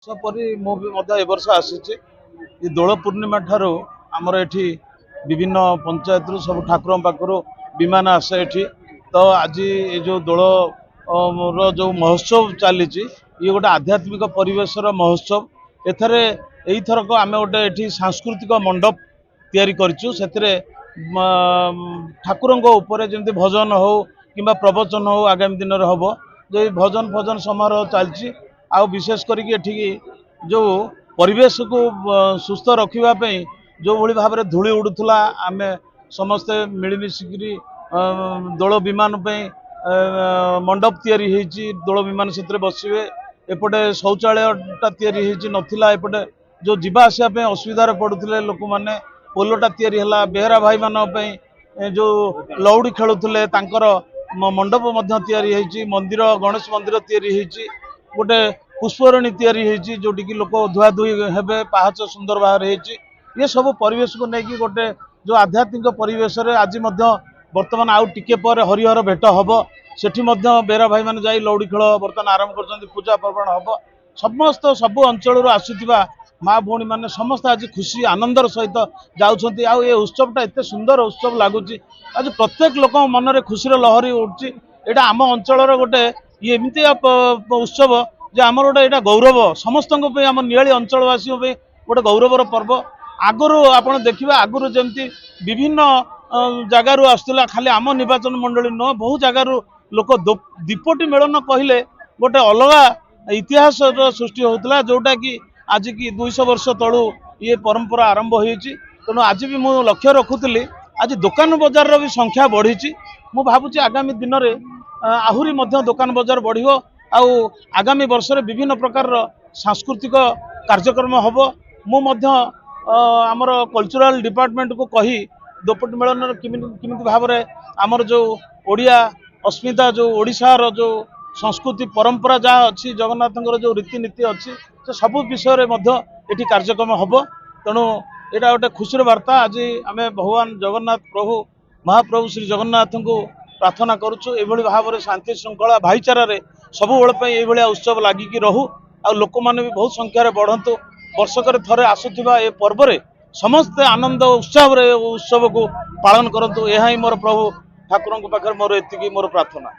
परी मु भी ए वर्ष आसी दोल पूर्णिमा ठारू आमर एठी विभिन्न पंचायत सब ठाकुर पाखर विमान आसे एठी तो आज ये जो दोल रो जो महोत्सव चली ये गोटे आध्यात्मिक परिवेश महोत्सव एथरे एथरक आम गोटे एठी सांस्कृतिक मंडप तैयारी करिछु सेतरे ठाकुर जमी भजन हो कि प्रवचन हो आगामी दिन में हम जो भजन फजन समारोह चलती आ विशेष करके जो परिवेश को सुस्थ रखापी जो भाई भाव में धूली उड़ूला आम समस्ते मिलमिशिकी दोल विमान मंडप तैयारी दोल विमान से बसवे एपटे शौचालयटा तैयारी नथिला एपटे जो जीवा आसापी असुविधार पड़ुले लोक मैंने पोलोटा तैयारी है बेहरा भाई मान जो लौड़ी खेलुले मंडप तैयारी मंदिर गणेश मंदिर तैयारी गोटे पुष्परणी तैयारी जोटि कि लोक धुआ धुई हे पाहाच सुंदर भाव ये सब परिवेश को लेकिन गोटे जो आध्यात्मिक परिवेश आज बर्तमान आउ टिके पर हरिहर भेट हम सेठी बेरा भाई मैंने जाई लौड़ी खेल बर्तमान आरंभ कर पूजा पर्वण हम समस्त सब अंचल आसुवा माँ भौणी मैंने समस्त आज खुशी आनंदर सहित जाऊँच आउ ये उत्सवटा एत सुंदर उत्सव लगुच आज प्रत्येक लोक मन में खुशी लहरी उठुची यहाँ आम अंचल गोटे ये एमती उत्सव जे आमर गोटे यहाँ गौरव समस्त आम नियाली अंचलवासी गोटे गौरवर पर्व आगुरी आप देखिए आगुरी जमी विभिन्न जगार आसला खाली आम निर्वाचन मंडली नुह बहु जगार लोक दीपटी मेलन कहले गोटे अलग इतिहास सृष्टि होता जोटा कि आज की 200 वर्ष तलू ये परंपरा आरंभ होती तेणु आज भी मुझे लक्ष्य रखुली आज दुकान बजार भी संख्या बढ़ी मु भावुँ आगामी दिन में आहुरी दुकान बजार बढ़ आगामी वर्ष में विभिन्न प्रकार सांस्कृतिक कार्यक्रम हम आमर कल्चरल डिपार्टमेंट को कही दोपट मेलन किमिति भाव में आमर जो ओडिया अस्मिता जो ओडिशार जो संस्कृति परंपरा जहाँ अच्छी जगन्नाथ जो रीतिनीति अच्छी से सब विषय ये कार्यक्रम हम तेणु यहाँ गोटे खुशी वार्ता आज आम भगवान जगन्नाथ प्रभु महाप्रभु श्री जगन्नाथ को प्रार्थना करुचु एभली भाव में शांति श्रृंखला भाईचार सब ये उत्सव लगिकी रहू आ लोक मैंने भी बहुत संख्यार बढ़ंतु वर्षक थरे आसुवा ए पर्व समस्ते आनंद उत्साह उत्सव को पालन करंतु यह ही मोर प्रभु ठाकुर पाखे मोर एति मोर प्रार्थना।